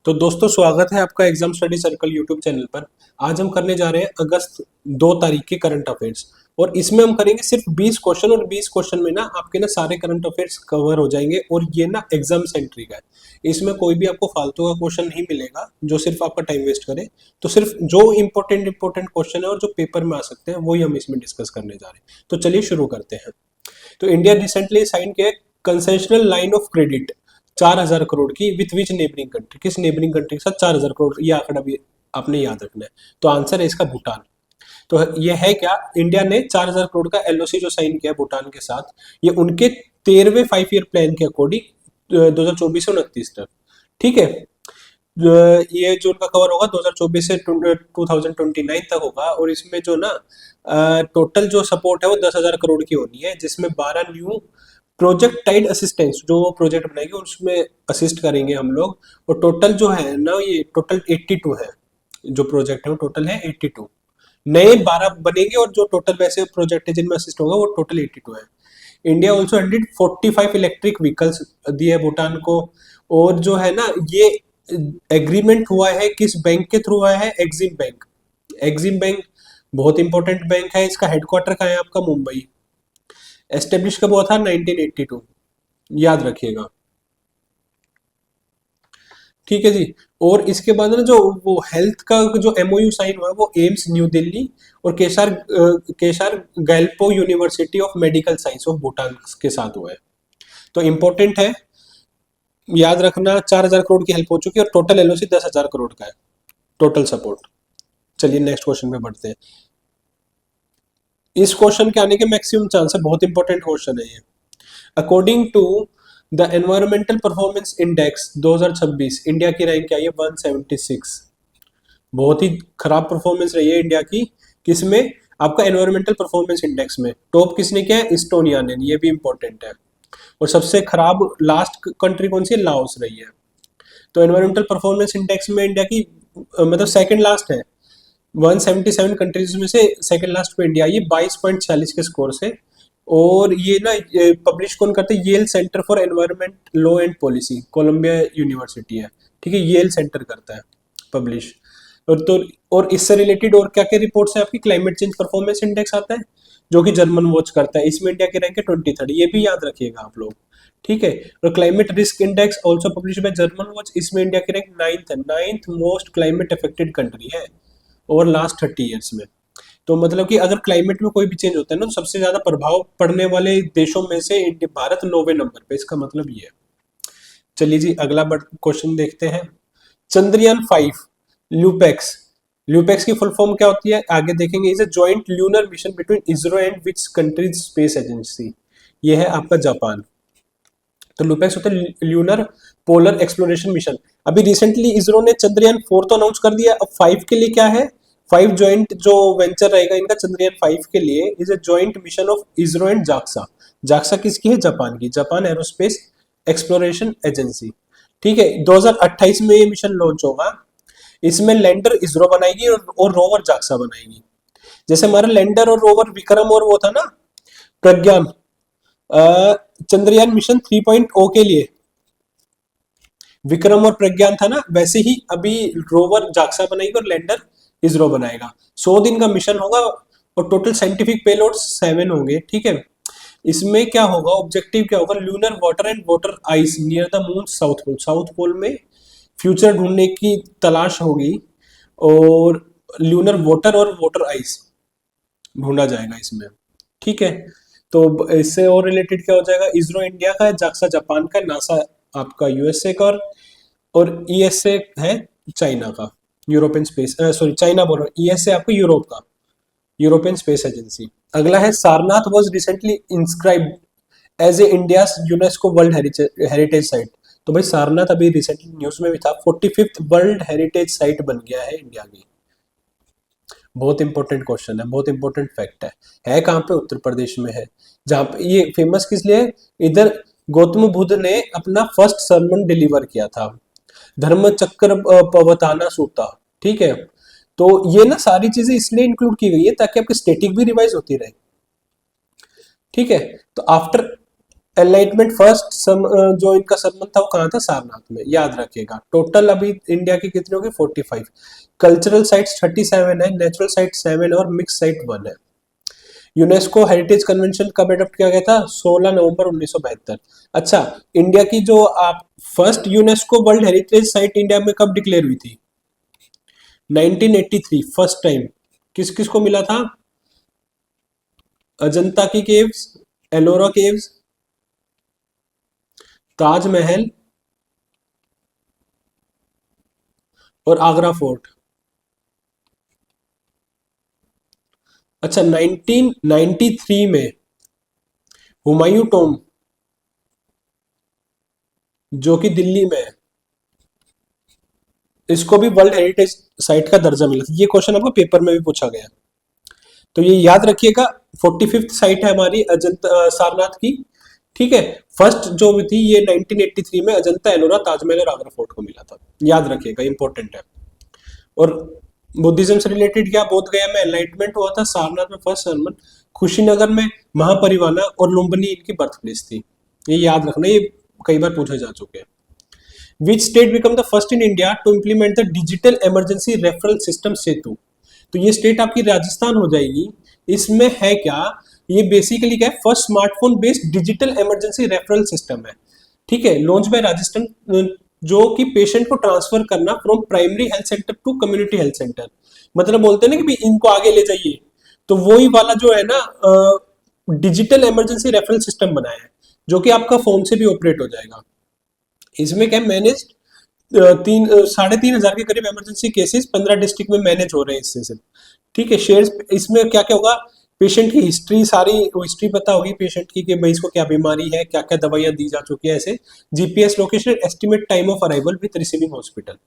तो दोस्तों स्वागत है आपका exam study circle YouTube channel पर। आज हम करने जा रहे हैं अगस्त 2 तारीख के करंट अफेयर्स। और इसमें हम करेंगे सिर्फ 20 क्वेश्चन, और 20 क्वेश्चन में ना आपके ना सारे करंट अफेयर्स कवर हो जाएंगे। और ये ना एग्जाम सेंट्रिक है, इसमें कोई भी आपको फालतू का क्वेश्चन नहीं मिलेगा जो सिर्फ आपका टाइम वेस्ट करे। तो सिर्फ जो इंपॉर्टेंट क्वेश्चन है और जो पेपर में आ सकते हैं वही हम इसमें डिस्कस करने जा रहे हैं। तो चलिए शुरू करते हैं। तो इंडिया रिसेंटली साइन किया concessional line of credit 4,000 crore की विथ विच नेबरिंग कंट्री। किस नेबरिंग कंट्री के साथ 4,000 करोड़, ये आंकड़ा भी आपने याद रखना है। तो आंसर है इसका भूटान। तो ये है क्या, इंडिया ने 4,000 करोड़ का एलओसी जो साइन किया भूटान के साथ, ये उनके 13वें 5 ईयर प्लान के अकॉर्डिंग 2024 से 29 तक। ठीक है, ये जो उनका कवर होगा 2024 से 2029 तक होगा। और इसमें जो ना टोटल जो सपोर्ट है वो 10,000 करोड़ की होनी है, जिसमें 12 न्यू प्रोजेक्ट टाइड असिस्टेंस, जो प्रोजेक्ट बनाएंगे उसमें असिस्ट करेंगे हम लोग। और टोटल जो है ना, ये टोटल 82 है। जो प्रोजेक्ट है वो टोटल है 82। नए 12 बनेंगे और जो टोटल वैसे प्रोजेक्ट है जिनमें असिस्ट होगा वो टोटल 82 है। इंडिया ऑल्सो 145 इलेक्ट्रिक व्हीकल्स दिए भूटान को। और जो है ना, ये एग्रीमेंट हुआ है किस बैंक के थ्रू हुआ है? EXIM bank. एग्जिम बैंक बहुत इंपॉर्टेंट बैंक है। इसका हेडक्वार्टर कहाँ है आपका? मुंबई। एस्टेब्लिश कब हुआ था? 1982, याद रखिएगा। ठीक है जी। और इसके बाद ना जो वो हेल्थ का जो एमओयू साइन हुआ है वो एम्स न्यू दिल्ली और Khesar Gyalpo university of medical science of Bhutan के साथ हुआ है। तो इंपॉर्टेंट है, याद रखना। 4,000 करोड़ की हेल्प हो चुकी है और टोटल एलओसी 10,000 करोड़ का है, टोटल सपोर्ट। चलिए नेक्स्ट क्वेश्चन पे बढ़ते हैं। इस क्वेश्चन के आने के मैक्सिमम चांस है, बहुत इंपॉर्टेंट क्वेश्चन है ये। According to the environmental performance index 2026, India की रैंक क्या है? 176। बहुत ही खराब परफॉर्मेंस रही है इंडिया की। किसमें? आपका एनवायरमेंटल परफॉर्मेंस इंडेक्स में टॉप किसने किया है? इस्टोनिया ने। ये भी इंपॉर्टेंट है। और सबसे खराब लास्ट कंट्री कौन सी है? लाओस रही है। तो एनवायरमेंटल परफॉर्मेंस इंडेक्स में इंडिया की मतलब सेकंड लास्ट है। 177 कंट्रीज में से सेकंड लास्ट पे इंडिया, ये 22.46 के स्कोर से। और ये ना पब्लिश कौन करते हैं? Yale Centre for Environment Law and Policy, Columbia University है। ठीक है, येल सेंटर करता है पब्लिश। और तो और इससे रिलेटेड और क्या क्या रिपोर्ट्स है आपकी? क्लाइमेट चेंज परफॉर्मेंस इंडेक्स आता है जो कि जर्मन वॉच करता है, इसमें इंडिया की रैंक है 23rd। ये भी याद रखिएगा आप लोग। ठीक है। और climate risk index also publish by German watch, इसमें इंडिया की रैंक 9th है। 9th most climate affected country है ओवर लास्ट 30 ईयर्स में। तो मतलब कि अगर क्लाइमेट में कोई भी चेंज होता है ना, तो सबसे ज्यादा प्रभाव पड़ने वाले देशों में से भारत 9वें नंबर पे, इसका मतलब ये है। चलिए जी अगला क्वेश्चन देखते हैं। चंद्रयान 5 ल्यूपेक्स। ल्यूपेक्स की फुल फॉर्म क्या होती है आगे देखेंगे। Is a joint lunar mission between ISRO and which countries space agency. ये है आपका जापान। तो लुपेक्स होता है ल्यूनर पोलर एक्सप्लोरेशन मिशन। अभी रिसेंटली इसरो ने चंद्रयान 4 तो अनाउंस कर दिया। अब 5 के लिए क्या है? 5 ज्वाइंट जो वेंचर रहेगा इनका चंद्रयान 5 के लिए, is a joint mission of ISRO and JAXA. JAXA किसकी है? जापान की, जापान एरोस्पेस एक्सप्लोरेशन एजेंसी। ठीक है, 2028 में ये मिशन लॉन्च होगा। इसमें लैंडर इसरो बनाएगी और रोवर जाक्सा बनाएगी। जैसे हमारा लैंडर और रोवर विक्रम और वो था ना प्रज्ञान, चंद्रयान मिशन 3.0 के लिए विक्रम और प्रज्ञान था ना, वैसे ही अभी रोवर जाक्सा बनाएगी और लैंडर इसरो बनाएगा। 100 दिन का मिशन होगा और टोटल साइंटिफिक पेलोड 7 होंगे। ठीक है, इसमें क्या होगा? ऑब्जेक्टिव क्या होगा? Lunar water and water ice near the moon south pole. South pole में फ्यूचर ढूंढने की तलाश होगी और ल्यूनर वाटर और वाटर आइस ढूंढा जाएगा इसमें। ठीक है, तो इससे और रिलेटेड क्या हो जाएगा? इसरो इंडिया का है, जाक्सा जापान का, नासा आपका यूएसए का, और ईएसए है चाइना का, यूरोपियन स्पेस, सॉरी चाइना बोल रहा हूँ, ईएसए आपको यूरोप का, यूरोपियन स्पेस एजेंसी। अगला है Sarnath was recently inscribed as a India UNESCO world heritage site. तो भाई सारनाथ अभी रिसेंटली न्यूज में भी था, 45th वर्ल्ड हेरिटेज साइट बन गया है इंडिया की। बहुत इंपॉर्टेंट क्वेश्चन है, बहुत इंपॉर्टेंट फैक्ट है कहाँ पे? उत्तर प्रदेश में है। जहाँ पे ये फेमस किस लिए? इधर गौतम बुद्ध ने अपना फर्स्ट सरमन डिलीवर किया था, धर्म चक्र पवताना सूता। ठीक है, तो ये ना सारी चीजें इसलिए इंक्लूड की गई है ताकि आपकी स्टेटिक भी रिवाइज होती रहे। ठीक है, तो आफ्टर एनलाइटमेंट फर्स्ट जो इनका संबंध था वो कहाँ था, सारनाथ में, याद रखिएगा। टोटल अभी इंडिया की कितनी होगी, 45। कल्चरल साइट्स 37 है, नेचुरल साइट 7 और मिक्स साइट 1 है। यूनेस्को हेरिटेज कन्वेंशन कब एडॉप्ट किया गया था, 16 नवंबर 1972। अच्छा, इंडिया की जो आप first UNESCO world heritage site India में कब डिक्लेयर हुई थी, 1983 फर्स्ट टाइम। किस किस को मिला था, अजंता की केव्स, एलोरा केव्स, ताजमहल और आगरा फोर्ट। अच्छा, 1993 में हुमायूं टॉम जो कि दिल्ली में है, इसको भी वर्ल्ड हेरिटेज साइट का दर्जा मिला था। ये क्वेश्चन आपको पेपर में भी पूछा गया, तो ये याद रखिएगा। 45th साइट है हमारी अजंता सारनाथ की, ठीक है। फर्स्ट जो भी थी ये 1983 में अजंता, एलोरा, ताजमहल और आगरा फोर्ट को मिला था, याद रखिएगा, इंपॉर्टेंट है। और बुद्धिज्म से रिलेटेड क्या, बोध गया में एनलाइटमेंट हुआ था, सारनाथ में फर्स्ट सरमन, कुशीनगर में महापरिवाना और लुम्बिनी इनकी बर्थ प्लेस थी। ये याद रखना, ये कई बार पूछे जा चुके हैं। Which state become the first in India to implement the digital emergency referral system Setu. तो ये स्टेट आपकी राजस्थान हो जाएगी। इसमें है क्या, ये बेसिकली क्या है, first smartphone based digital emergency referral system है, ठीक है, लॉन्च बाय राजस्थान, जो कि पेशेंट को ट्रांसफर करना from primary health centre to community health centre. मतलब बोलते हैं ना कि भाई इनको आगे ले जाइए, तो वही वाला जो है ना डिजिटल इमरजेंसी रेफरल सिस्टम बनाया है, जो कि आपका फोन से भी ऑपरेट हो जाएगा। इसमें क्या मैनेज 3,500 के करीब इमरजेंसी केसेस 15 डिस्ट्रिक्ट में मैनेज हो रहे हैं इससे सिर्फ, ठीक है। शेयर इसमें क्या क्या होगा, पेशेंट की हिस्ट्री, सारी हिस्ट्री पता होगी पेशेंट की कि भाई इसको क्या बीमारी है, क्या क्या दवाइयां दी जा चुकी है, ऐसे GPS location, estimate time of arrival with receiving hospital,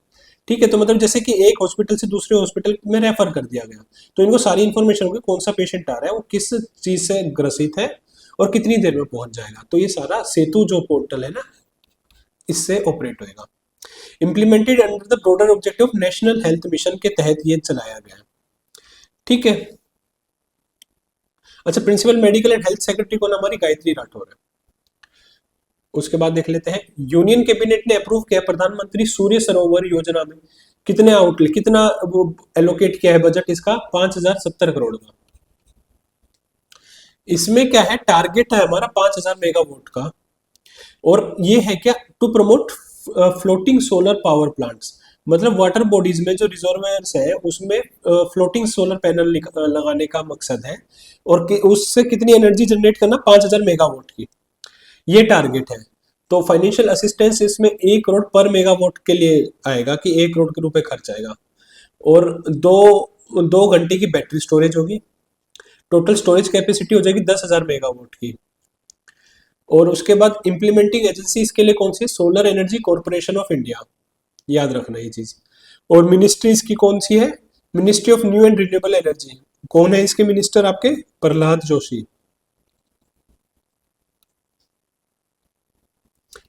ठीक है। तो मतलब जैसे कि एक हॉस्पिटल से दूसरे हॉस्पिटल में रेफर कर दिया गया, तो इनको सारी इन्फॉर्मेशन होगी कौन सा पेशेंट आ रहा है, वो किस चीज से ग्रसित है और कितनी देर में पहुंच जाएगा। तो ये सारा सेतु जो पोर्टल है ना, इससे ऑपरेट होएगा। Implemented under the broader objective of national health mission के तहत ये चलाया गया, ठीक है। अच्छा, principal medical and health secretary कौन, हमारी गायत्री राठौर है। उसके बाद देख लेते हैं, यूनियन कैबिनेट ने अप्रूव किया प्रधानमंत्री सूर्य सरोवर योजना में कितने आउटलेट, कितना वो एलोकेट किया है बजट इसका, 5,070 करोड़ का। इसमें क्या है, टारगेट है हमारा 5,000 मेगावाट का, और ये है क्या, to promote floating solar power plants. मतलब वाटर बॉडीज में जो रिजर्वायर्स है उसमें फ्लोटिंग सोलर पैनल लगाने का मकसद है, और उससे कितनी एनर्जी जनरेट करना, 5,000 मेगावाट की, ये टारगेट है। तो फाइनेंशियल असिस्टेंस इसमें 1 करोड़ पर मेगावाट के लिए आएगा, कि 1 करोड़ के रुपए खर्च आएगा, और 2 घंटे की बैटरी स्टोरेज होगी। टोटल स्टोरेज कैपेसिटी हो जाएगी 10,000 मेगावाट की। और उसके बाद इंप्लीमेंटिंग एजेंसी इसके लिए कौन सी है, solar energy corporation of India, याद रखना ये चीज। और मिनिस्ट्री इसकी कौन सी है, ministry of new and renewable energy. कौन है इसके मिनिस्टर आपके, प्रहलाद जोशी।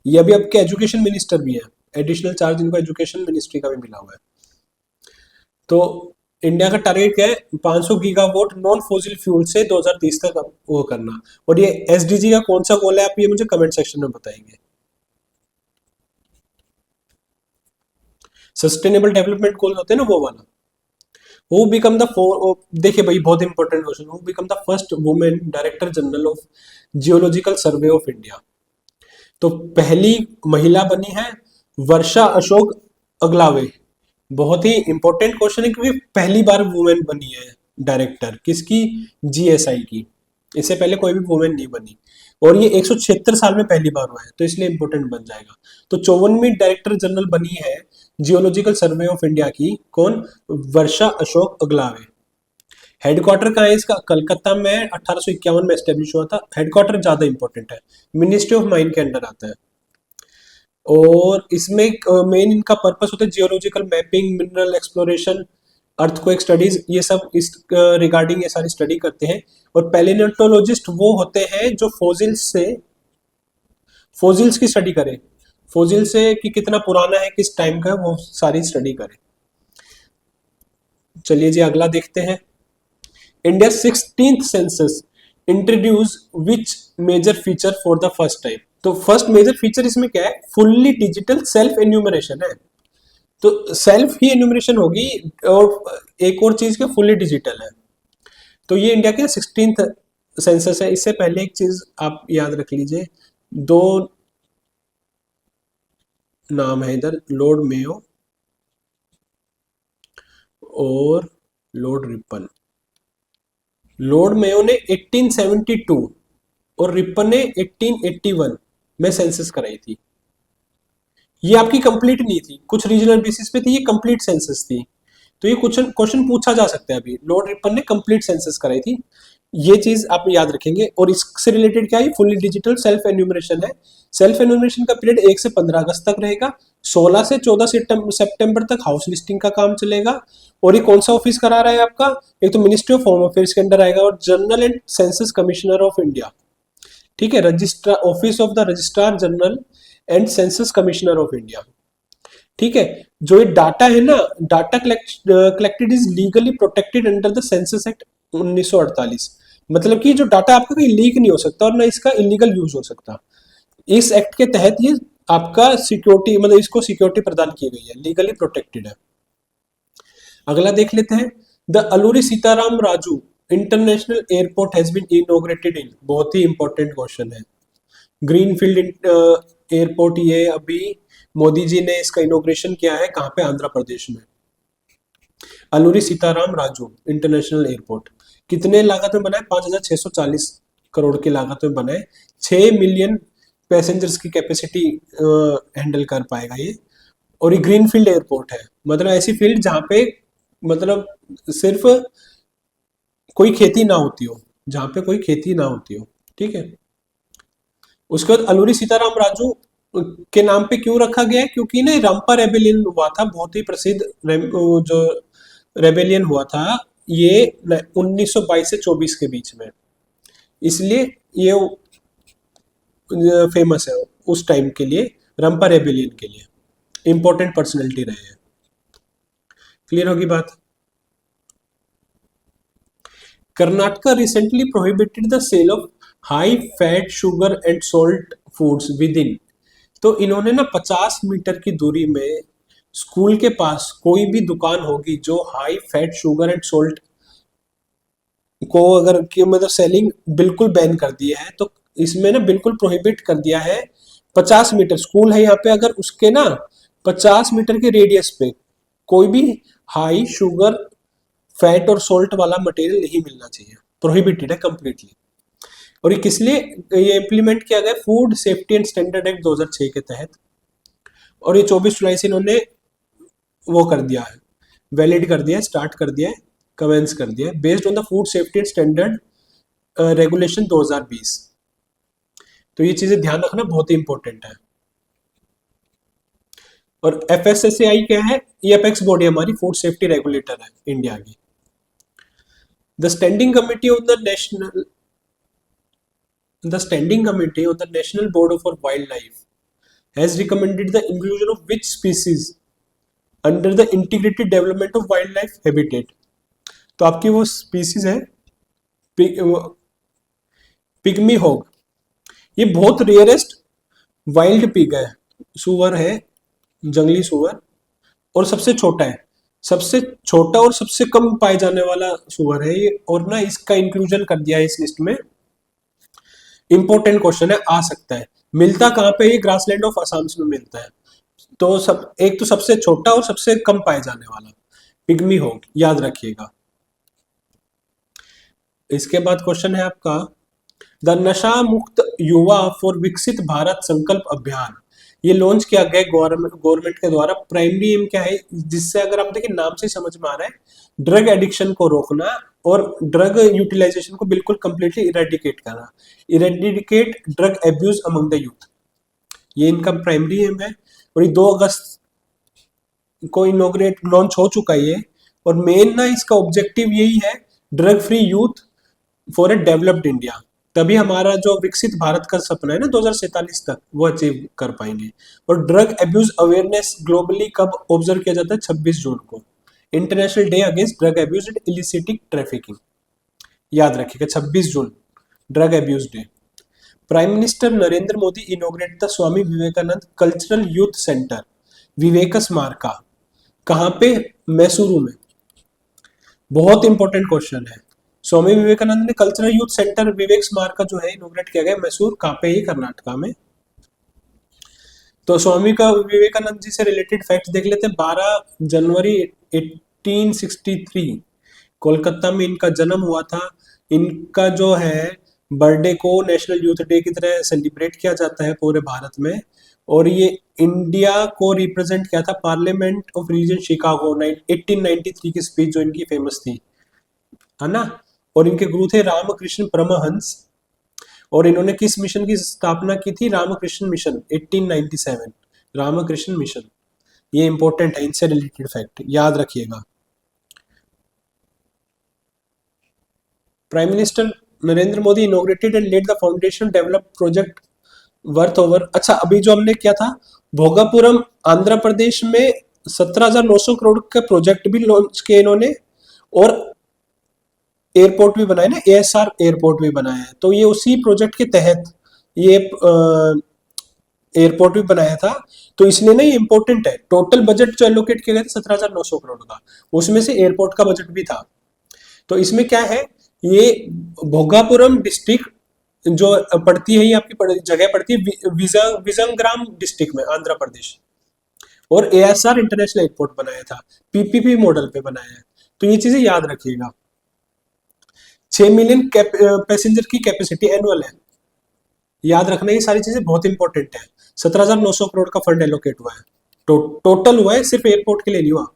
ये अभी आपके एजुकेशन मिनिस्टर भी है, एडिशनल चार्ज इनको एजुकेशन मिनिस्ट्री का भी मिला हुआ है। तो इंडिया का टारगेट क्या है, 500 गीगावाट नॉन फॉसिल फ्यूल से 2030 तक वो करना। और ये एसडीजी का कौन सा गोल है, आप ये मुझे कमेंट सेक्शन में बताएंगे। सस्टेनेबल डेवलपमेंट गोल होते हैं ना, वो वाला। हु बिकम द देखिए भाई, बहुत important question, who become the first women director general of geological survey of India. तो पहली महिला बनी है वर्षा अशोक अगलावे। बहुत ही इंपॉर्टेंट क्वेश्चन है, क्योंकि पहली बार वुमेन बनी है डायरेक्टर, किसकी, जीएसआई की। इससे पहले कोई भी वुमेन नहीं बनी, और ये 176 साल में पहली बार हुआ है, तो इसलिए इंपॉर्टेंट बन जाएगा। तो 54वीं डायरेक्टर जनरल बनी है जियोलॉजिकल सर्वे ऑफ इंडिया की, कौन, वर्षा अशोक अगलावे। हेडक्वार्टर कहाँ है इसका, कलकत्ता में 1851 में एस्टेब्लिश हुआ था। हेडक्वार्टर ज्यादा इंपॉर्टेंट है, मिनिस्ट्री ऑफ माइन के अंडर आता है। और इसमें मेन इनका पर्पस होता है geological mapping, mineral exploration, earthquake studies, ये सब इस रिगार्डिंग ये सारी स्टडी करते हैं। और पैलियोंटोलॉजिस्ट वो होते हैं जो फोजिल्स की स्टडी करें, फोजिल से कि कितना पुराना है, किस टाइम का है, वो सारी स्टडी करें। चलिए जी अगला देखते हैं, India 16th census introduce which major feature for the first time. तो फर्स्ट मेजर फीचर इसमें क्या है, फुल्ली डिजिटल सेल्फ एन्यूमरेशन है। तो सेल्फ ही एन्यूमरेशन होगी, और एक और चीज के फुल्ली डिजिटल है। तो ये इंडिया के 16th सेंसस है। इससे पहले एक चीज आप याद रख लीजिए, दो नाम है इधर, लॉर्ड मेयो और लॉर्ड रिपन। लॉर्ड मेयो ने 1872 और रिपन ने 1881 में सेंसस कराई थी। ये आपकी कंप्लीट नहीं थी, कुछ रीजनल बेसिस पे थी, ये कंप्लीट सेंसस थी। तो ये क्वेश्चन क्वेश्चन पूछा जा सकता है। अभी लॉर्ड रिपन ने कंप्लीट सेंसस कराई थी, ये चीज आप याद रखेंगे। और इससे रिलेटेड क्या है, फुली डिजिटल सेल्फ एन्यूमरेशन है। सेल्फ एन्यूमरेशन का पीरियड 1 से 15 अगस्त तक रहेगा। 16 से 14 सितंबर तक हाउस लिस्टिंग का काम चलेगा। और ये कौन सा ऑफिस करा रहा है आपका, एक तो मिनिस्ट्री ऑफ होम अफेयर्स के अंडर आएगा, और general and census commissioner of India, ठीक है, registrar, office of the registrar general and census commissioner of India, ठीक है। जो ये डाटा है ना, data collected is legally protected under the census act 1948। मतलब कि जो डाटा आपका कहीं लीक नहीं हो सकता और ना इसका इलीगल यूज हो सकता। इस एक्ट के तहत ये आपका सिक्योरिटी, मतलब इसको सिक्योरिटी प्रदान की गई है, लीगली प्रोटेक्टेड है। अगला देख लेते हैं, the Alluri Sitarama Raju international airport has been inaugurated in. बहुत ही इंपॉर्टेंट क्वेश्चन है। ग्रीनफील्ड एयरपोर्ट, ये अभी मोदी जी ने इसका इनॉग्रेशन किया है, कहाँ पे, आंध्र प्रदेश में। अलूरी सीताराम राजू इंटरनेशनल एयरपोर्ट कितने लागत में बना है, 5,640 करोड़ की लागत में बना है। 6 मिलियन पैसेंजर्स की कैपेसिटी हैंडल कर पाएगा ये। और ये ग्रीनफील्ड एयरपोर्ट है, मतलब ऐसी फील्ड जहां पे मतलब सिर्फ कोई खेती ना होती हो, जहां पे कोई खेती ना होती हो, ठीक है। उसके बाद अलूरी सीताराम राजू के नाम पे क्यों रखा गया है, क्योंकि ना रंपा रेबेलियन हुआ था, बहुत ही प्रसिद्ध जो रेबेलियन हुआ था ये 1922 से 24 के बीच में, इसलिए ये फेमस है उस टाइम के लिए, रंपा रेबेलियन के लिए इंपॉर्टेंट पर्सनैलिटी रहे हैं। क्लियर होगी बात। Karnataka recently prohibited the sale of high fat sugar and salt foods with in. तो इन्होंने ना 50 मीटर की दूरी में स्कूल के पास कोई भी दुकान होगी जो high fat sugar and salt को अगर की मतलब सेलिंग बिल्कुल बैन कर दिया है, तो इसमें ना बिल्कुल प्रोहिबिट कर दिया है। 50 मीटर स्कूल है यहाँ पे, अगर उसके ना 50 मीटर के रेडियस पे कोई भी हाई शुगर फैट और सॉल्ट वाला मटेरियल नहीं मिलना चाहिए, प्रोहिबिटेड है कंप्लीटली। और ये किस लिए ये इम्प्लीमेंट किया गया, food safety and standard act 2006 के तहत। और ये 24 जुलाई से इन्होंने वो कर दिया है, वैलिड कर दिया है, स्टार्ट कर दिया है, कमेंस कर दिया है, based on the food safety and standard regulation 2020। तो ये चीजें ध्यान रखना बहुत ही इंपॉर्टेंट है। और FSSAI क्या है, ये अपेक्स बॉडी हमारी फूड सेफ्टी रेगुलेटर है इंडिया की। The standing committee on the national board for wild life has recommended the inclusion of which species under the integrated development of wild life habitat. तो आपकी वो species है pygmy hog, ये बहुत rarest wild pig है, सुअर है, जंगली सुअर, और सबसे छोटा है, सबसे छोटा और सबसे कम पाए जाने वाला सुअर है ये। और ना इसका इंक्लूजन कर दिया है इस लिस्ट में। इंपॉर्टेंट क्वेश्चन है, आ सकता है। मिलता कहाँ पे, ये ग्रासलैंड ऑफ असम में मिलता है। तो सब, एक तो सबसे छोटा और सबसे कम पाए जाने वाला पिग्मी हॉग, याद रखिएगा। इसके बाद क्वेश्चन है आपका, द नशा मुक्त युवा फॉर विकसित भारत संकल्प अभियान, ये लॉन्च किया गया गवर्नमेंट के द्वारा। प्राइमरी एम क्या है, जिससे अगर आप देखिए नाम से समझ में आ रहा है, ड्रग एडिक्शन को रोकना और ड्रग यूटिलाइजेशन को बिल्कुल कंप्लीटली इरेडिकेट करना, eradicate drug abuse among the youth, ये इनका प्राइमरी एम है। और ये 2 अगस्त को इनोग्रेट लॉन्च हो चुका है ये। और मेन ना इसका ऑब्जेक्टिव यही है, drug free youth for a developed India. तभी हमारा जो विकसित भारत का सपना है ना 2047 तक, वो अचीव कर पाएंगे। और ड्रग अब्यूज अवेयरनेस ग्लोबली कब ऑब्जर्व किया जाता है, 26 जून को, international day against drug abuse and illicit trafficking, याद रखिएगा 26 जून drug abuse day. Prime minister Narendra Modi inaugurate the Swami Vivekananda cultural youth centre Vivek Smaraka, कहाँ पे? मैसूरू में। बहुत इंपॉर्टेंट क्वेश्चन है। स्वामी विवेकानंद ने कल्चरल यूथ सेंटर विवेक स्मारका जो है इनॉग्रेट किया गया मैसूर, कहाँ पे? ये कर्नाटका में। तो स्वामी का विवेकानंद जी से रिलेटेड फैक्ट देख लेते हैं। 12 जनवरी 1863 कोलकाता में इनका जन्म हुआ था। इनका जो है बर्थडे को नेशनल यूथ डे की तरह सेलिब्रेट किया जाता है पूरे भारत में। और ये इंडिया को रिप्रेजेंट किया था पार्लियामेंट ऑफ रीजन शिकागो 1893 की स्पीच जो इनकी फेमस थी, है ना। और इनके गुरु थे रामकृष्ण परमहंस। और इन्होंने किस मिशन की स्थापना की थी? Ramakrishna mission 1897, Ramakrishna mission. ये इंपॉर्टेंट है, इनसे रिलेटेड फैक्ट याद रखिएगा। Prime minister Narendra Modi inaugurated and laid the foundation develop project worth over. अच्छा, अभी जो हमने किया था भोगापुरम आंध्र प्रदेश में 17,900 करोड़ का प्रोजेक्ट भी लॉन्च किया इन्होंने, और एयरपोर्ट भी बनाया ना, एएसआर एयरपोर्ट भी बनाया है। तो ये उसी प्रोजेक्ट के तहत ये एयरपोर्ट भी बनाया था। तो इसलिए ना ये इंपॉर्टेंट है। टोटल बजट जो एलोकेट किया गया था 17,900 करोड़ का, उसमें से एयरपोर्ट का बजट भी था। तो इसमें क्या है, ये भोगापुरम डिस्ट्रिक्ट जो पड़ती है, ये आपकी जगह पड़ती है विजंग्राम डिस्ट्रिक्ट में, आंध्र प्रदेश। और एएसआर इंटरनेशनल एयरपोर्ट बनाया था, पीपीपी मॉडल पे बनाया है। तो ये चीजें याद रखिएगा। 6 मिलियन पैसेंजर की कैपेसिटी एनुअल है, याद रखना। ये सारी चीजें बहुत इंपॉर्टेंट है। 17,900 करोड़ का फंड एलोकेट हुआ है, टोटल हुआ है, सिर्फ एयरपोर्ट के लिए नहीं हुआ।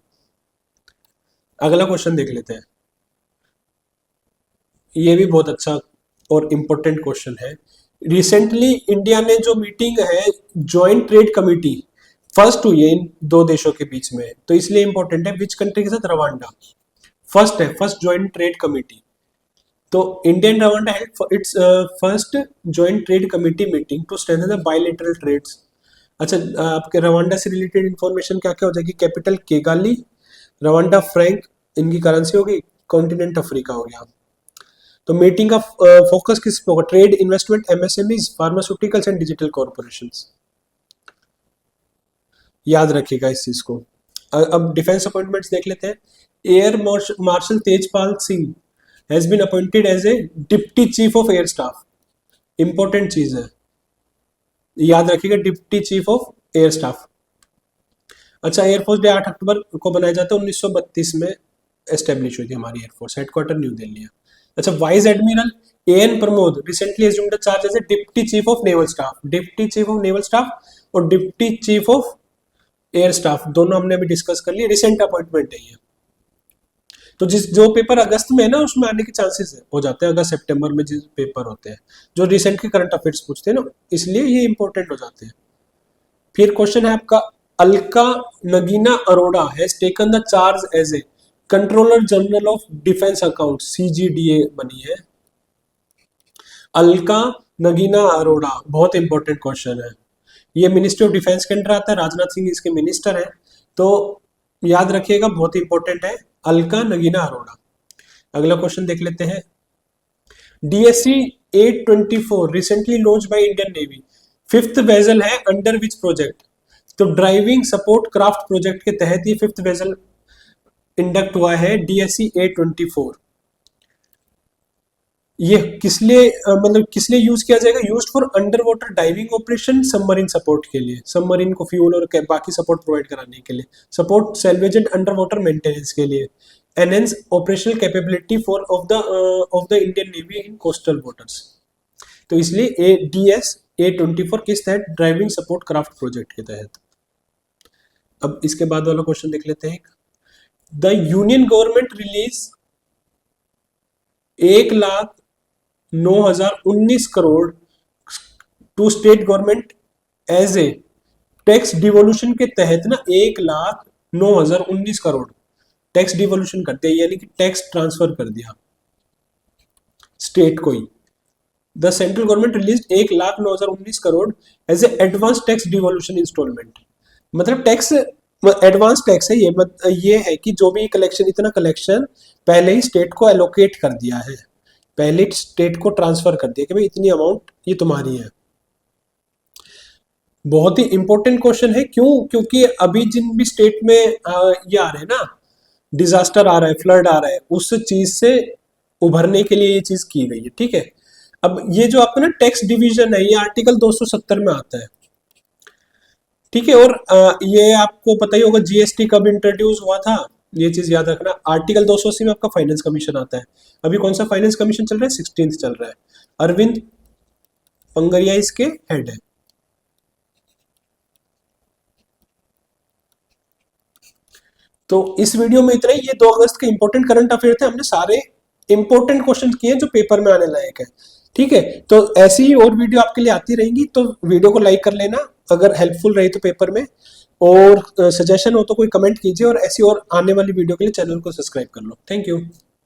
अगला क्वेश्चन देख लेते हैं। ये भी बहुत अच्छा और इम्पोर्टेंट क्वेश्चन है। रिसेंटली इंडिया ने जो मीटिंग है ज्वाइंट ट्रेड कमेटी फर्स्ट हुई है इन दो देशों के बीच में, तो इसलिए इंपॉर्टेंट है। विच कंट्री के साथ? रवांडा फर्स्ट है, फर्स्ट ज्वाइंट ट्रेड कमेटी। तो India and Rwanda held its first joint trade committee meeting to strengthen the bilateral trades. अच्छा, आपके रवांडा से रिलेटेड इंफॉर्मेशन क्या क्या हो जाएगी? कैपिटल केगाली, रवांडा फ्रैंक इनकी करेंसी होगी, कॉन्टिनेंट अफ्रीका हो गया। तो मीटिंग का फोकस किस पे होगा? Trade, investment, MSMEs, pharmaceuticals and digital corporations. याद रखिएगा इस चीज को। अब डिफेंस अपॉइंटमेंट्स देख लेते हैं। Air marshal Tejpal Singh has been appointed as a deputy chief of air staff. Important चीज है, याद रखिएगा, deputy chief of air staff. अच्छा, एयरफोर्स डे 8 अक्टूबर को बनाया जाता है, 1932 में एस्टेब्लिश हुई थी हमारी एयरफोर्स, हेडक्वार्टर न्यू दिल्ली है। अच्छा, vice admiral A N Pramod recently assumed the charge as a deputy chief of naval staff. Deputy chief of naval staff और deputy chief of air staff दोनों हमने अभी डिस्कस कर लिए, रिसेंट अपॉइंटमेंट है ये। तो जो पेपर अगस्त में है ना, उसमें आने के चांसेस हो जाते हैं, अगस्त सितंबर में जिस पेपर होते हैं जो रिसेंट के करंट अफेयर्स पूछते हैं ना, इसलिए ये इंपॉर्टेंट हो जाते हैं। फिर क्वेश्चन है आपका, Alka Nagina Arora has taken the charge as a controller general of defence account, CGDA बनी है। अलका नगीना अरोड़ा बहुत इंपॉर्टेंट क्वेश्चन है। ये मिनिस्ट्री ऑफ डिफेंस के अंडर आता है, राजनाथ सिंह इसके मिनिस्टर हैं। तो याद रखिएगा, बहुत इंपॉर्टेंट है अलका नगीना अरोड़ा। अगला क्वेश्चन देख लेते हैं। DSC 824 recently launch by Indian navy, fifth vessel है अंडर विच प्रोजेक्ट? तो ड्राइविंग सपोर्ट क्राफ्ट प्रोजेक्ट के तहत ये फिफ्थ वेसल इंडक्ट हुआ है, डीएससी 824। ये किस लिए मतलब किस लिए यूज किया जाएगा? Used for under water diving operation, submarine support के लिए, सबमरीन को फ्यूल और बाकी सपोर्ट प्रोवाइड कराने के लिए, support salvage and under water maintenance के लिए, enhance operational capability for of the Indian navy in coastal waters. तो इसलिए डीएस 824 किस तहत? ड्राइविंग सपोर्ट क्राफ्ट प्रोजेक्ट के तहत। अब इसके बाद वाला क्वेश्चन देख लेते हैं। The union government release 1,09,019 crore to state government as a tax devolution के तहत ना 1,09,019 करोड़ टैक्स डिवोल्यूशन करते हैं, यानी कि टैक्स ट्रांसफर कर दिया स्टेट को ही। The central government release 1,09,019 crore as a advance tax devolution instalment. मतलब टैक्स एडवांस टैक्स है ये है कि जो भी कलेक्शन, इतना कलेक्शन पहले ही स्टेट को एलोकेट कर दिया है पहले स्टेट को ट्रांसफर कर दिया कि भाई इतनी अमाउंट ये तुम्हारी है। बहुत ही इंपॉर्टेंट क्वेश्चन है। क्यों? क्योंकि अभी जिन भी स्टेट में ये आ रहे हैं ना, डिजास्टर आ रहा है, फ्लड आ रहा है, उस चीज से उभरने के लिए ये चीज की गई है। ठीक है, अब ये जो आपका ना टैक्स डिवीजन है, ये आर्टिकल 270 में आता है। ठीक है, और ये आपको पता ही होगा जीएसटी कब इंट्रोड्यूस हुआ था, ये चीज याद रखना। आर्टिकल 280 में आपका फाइनेंस कमीशन आता है। अभी कौन सा फाइनेंस कमीशन चल रहा है? 16th चल रहा है। अरविंद पंगरिया इसके हेड है। तो इस वीडियो में इतना ही। ये 2 अगस्त के इंपॉर्टेंट करंट अफेयर थे, हमने सारे इंपॉर्टेंट क्वेश्चन किए जो पेपर में आने लायक है। ठीक है, तो ऐसी ही और वीडियो आपके लिए आती रहेंगी, तो वीडियो को लाइक कर लेना अगर हेल्पफुल रही तो पेपर में, और सजेशन हो तो कोई कमेंट कीजिए, और ऐसी और आने वाली वीडियो के लिए चैनल को सब्सक्राइब कर लो। Thank you.